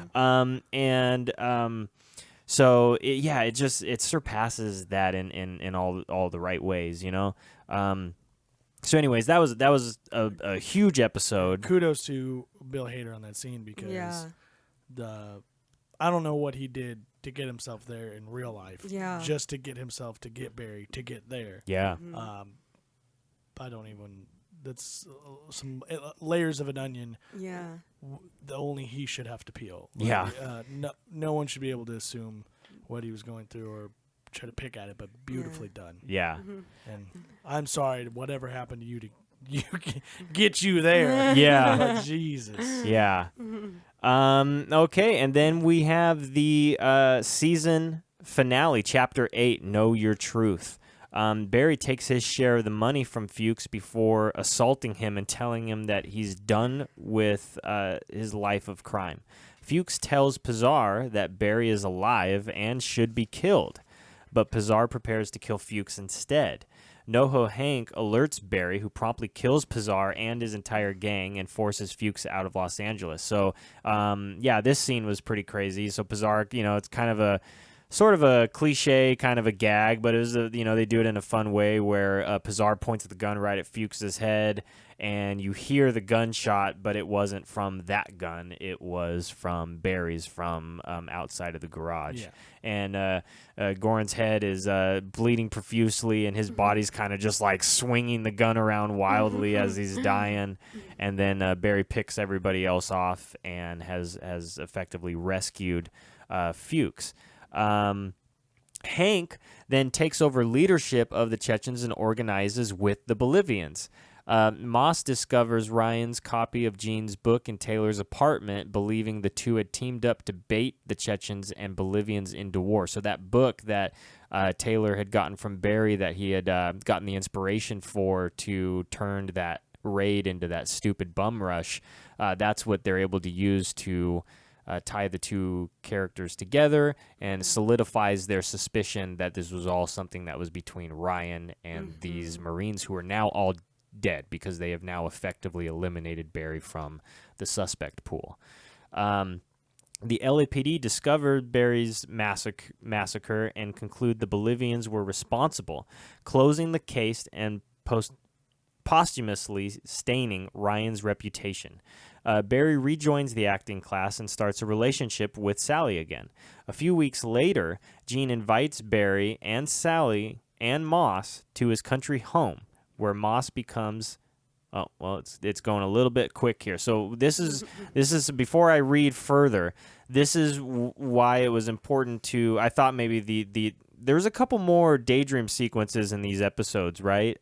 So it surpasses that in all the right ways, So anyways, that was a huge episode. Kudos to Bill Hader on that scene, because I don't know what he did to get himself there in real life. Yeah. Just to get himself to get Barry to get there. Yeah. I don't even. That's some layers of an onion. Yeah. Only he should have to peel. No one should be able to assume what he was going through or try to pick at it, but beautifully done. Yeah. And I'm sorry, whatever happened to you to get you there. Yeah. But Jesus. Yeah. Okay, and then we have the season finale, Chapter 8, Know Your Truth. Barry takes his share of the money from Fuchs before assaulting him and telling him that he's done with his life of crime. Fuchs tells Pizarre that Barry is alive and should be killed, but Pizarre prepares to kill Fuchs instead. NoHo Hank alerts Barry, who promptly kills Pizarre and his entire gang and forces Fuchs out of Los Angeles. So, this scene was pretty crazy. So Pizarre, it's kind of a sort of a cliche, kind of a gag, but it was they do it in a fun way where Pizarre points the gun right at Fuchs's head, and you hear the gunshot, but it wasn't from that gun. It was from Barry's from outside of the garage. Yeah. And Goran's head is bleeding profusely, and his body's kind of just like swinging the gun around wildly as he's dying. And then Barry picks everybody else off and has effectively rescued Fuchs. Hank then takes over leadership of the Chechens and organizes with the Bolivians. Moss discovers Ryan's copy of Gene's book in Taylor's apartment, believing the two had teamed up to bait the Chechens and Bolivians into war. So that book that Taylor had gotten from Barry, that he had gotten the inspiration for to turn that raid into that stupid bum rush, that's what they're able to use to tie the two characters together, and solidifies their suspicion that this was all something that was between Ryan and these Marines, who are now all dead because they have now effectively eliminated Barry from the suspect pool. The LAPD discovered Barry's massacre and conclude the Bolivians were responsible, closing the case and posthumously staining Ryan's reputation. Barry rejoins the acting class and starts a relationship with Sally again. A few weeks later, Gene invites Barry and Sally and Moss to his country home, where Moss becomes... Oh, well, it's going a little bit quick here. So this is before I read further, this is why it was important to... I thought maybe there's a couple more daydream sequences in these episodes, right?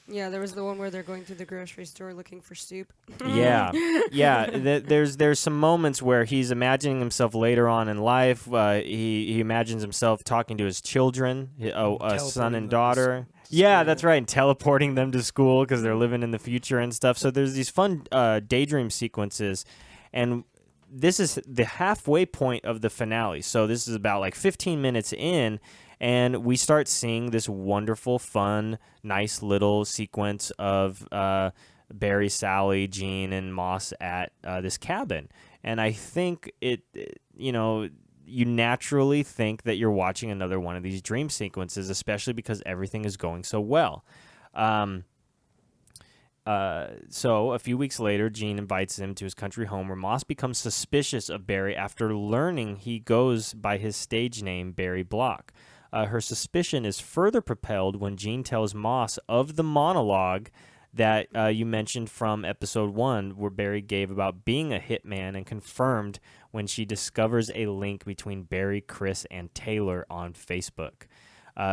Yeah, there was the one where they're going through the grocery store looking for soup. Yeah. There's some moments where he's imagining himself later on in life. He imagines himself talking to his children, a son and daughter. Yeah, that's right, and teleporting them to school because they're living in the future and stuff. So there's these fun daydream sequences, and this is the halfway point of the finale. So this is about like 15 minutes in, and we start seeing this wonderful, fun, nice little sequence of Barry, Sally, Jean, and Moss at this cabin. And I think you naturally think that you're watching another one of these dream sequences, especially because everything is going so well. So a few weeks later, Jean invites him to his country home, where Moss becomes suspicious of Barry after learning he goes by his stage name, Barry Block. Her suspicion is further propelled when Jean tells Moss of the monologue that you mentioned from episode 1, where Barry gave about being a hitman, and confirmed when she discovers a link between Barry, Chris, and Taylor on Facebook.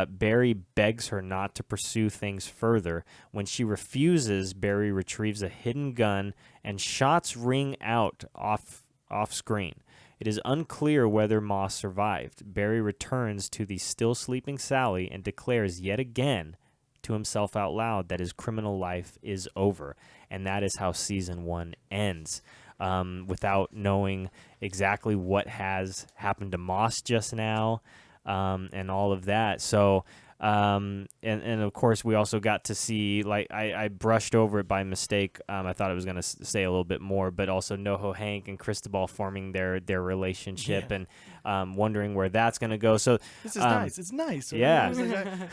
Barry begs her not to pursue things further. When she refuses, Barry retrieves a hidden gun and shots ring out off screen. It is unclear whether Moss survived. Barry returns to the still sleeping Sally and declares yet again to himself out loud that his criminal life is over. And that is how season 1 ends, without knowing exactly what has happened to Moss just now, and all of that. So, and of course, we also got to see, like, I brushed over it by mistake. I thought I was going to say a little bit more, but also NoHo Hank and Cristobal forming their relationship, and wondering where that's going to go. So this is nice. It's nice. Right? Yeah.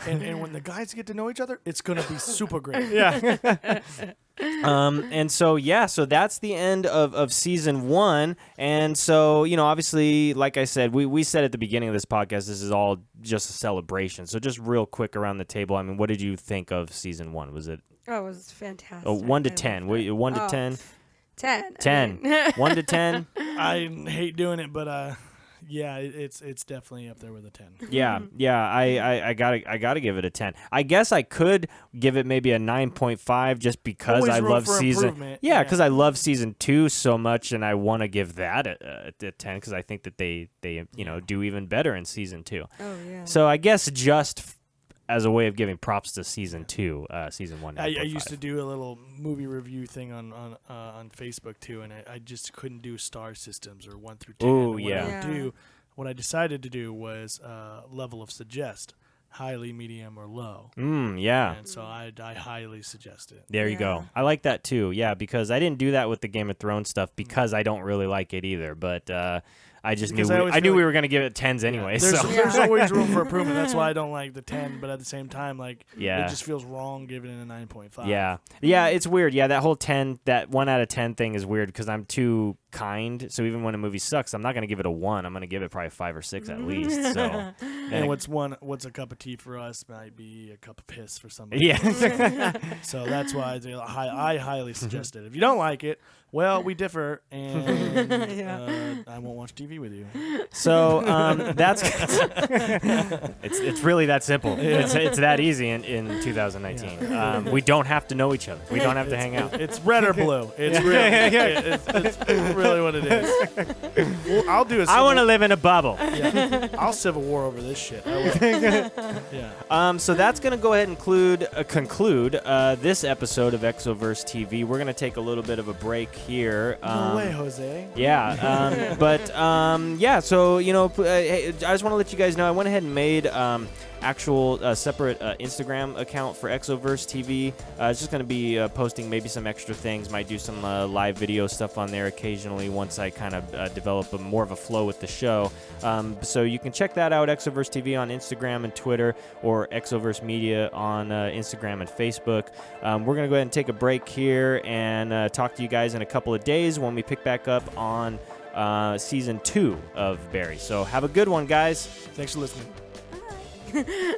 And when the guys get to know each other, it's going to be super great. Yeah. And so that's the end of season 1. And so, obviously, like I said, we said at the beginning of this podcast, this is all just a celebration. So just real quick around the table, I mean, what did you think of season 1? Was it? Oh, it was fantastic. 1 to 10. 1 to 10? 10. 10. 1 to 10? I hate doing it, but yeah, it's definitely up there with a 10. Yeah. I gotta give it a 10. I guess I could give it maybe a 9.5 just because Always I room love for season. improvement. Yeah, because I love season 2 so much, and I want to give that a 10 because I think that they do even better in season 2. Oh yeah. So I guess just as a way of giving props to season 2, season 1. I used to do a little movie review thing on Facebook too, and I just couldn't do star systems or 1 through 10. Ooh, And yeah. what I decided to do was level of suggest, highly, medium, or low. Yeah. And so I highly suggest it. There you go. I like that too. Yeah, because I didn't do that with the Game of Thrones stuff because I don't really like it either. But I just knew we were going to give it 10s anyway. There's always room for improvement. That's why I don't like the 10. But at the same time, it Yeah. just feels wrong giving it a 9.5. Yeah, it's weird. Yeah, that whole 10, that 1 out of 10 thing is weird because I'm too kind. So even when a movie sucks, I'm not going to give it a 1. I'm going to give it probably 5 or 6 at least. So And what's a cup of tea for us might be a cup of piss for somebody. Yeah. So that's why I highly suggest it. If you don't like it, well, we differ, and I won't watch TV with you. So that's it's really that simple. It's that easy in 2019. We don't have to know each other. We don't have to hang out. It's red or blue. It's really what it is. Well, I'll do a I want to live in a bubble. Yeah. I'll civil war over this shit. I will. Yeah. So that's going to go ahead and conclude this episode of Exoverse TV. We're going to take a little bit of a break here. No way, Jose. Yeah. So, I just want to let you guys know, I went ahead and made actual separate Instagram account for Exoverse TV. It's just going to be posting maybe some extra things, might do some live video stuff on there occasionally once I kind of develop more of a flow with the show. So you can check that out, Exoverse TV on Instagram and Twitter, or Exoverse Media on Instagram and Facebook. We're going to go ahead and take a break here and talk to you guys in a couple of days when we pick back up on season 2 of Barry. So have a good one, guys. Thanks for listening. Bye.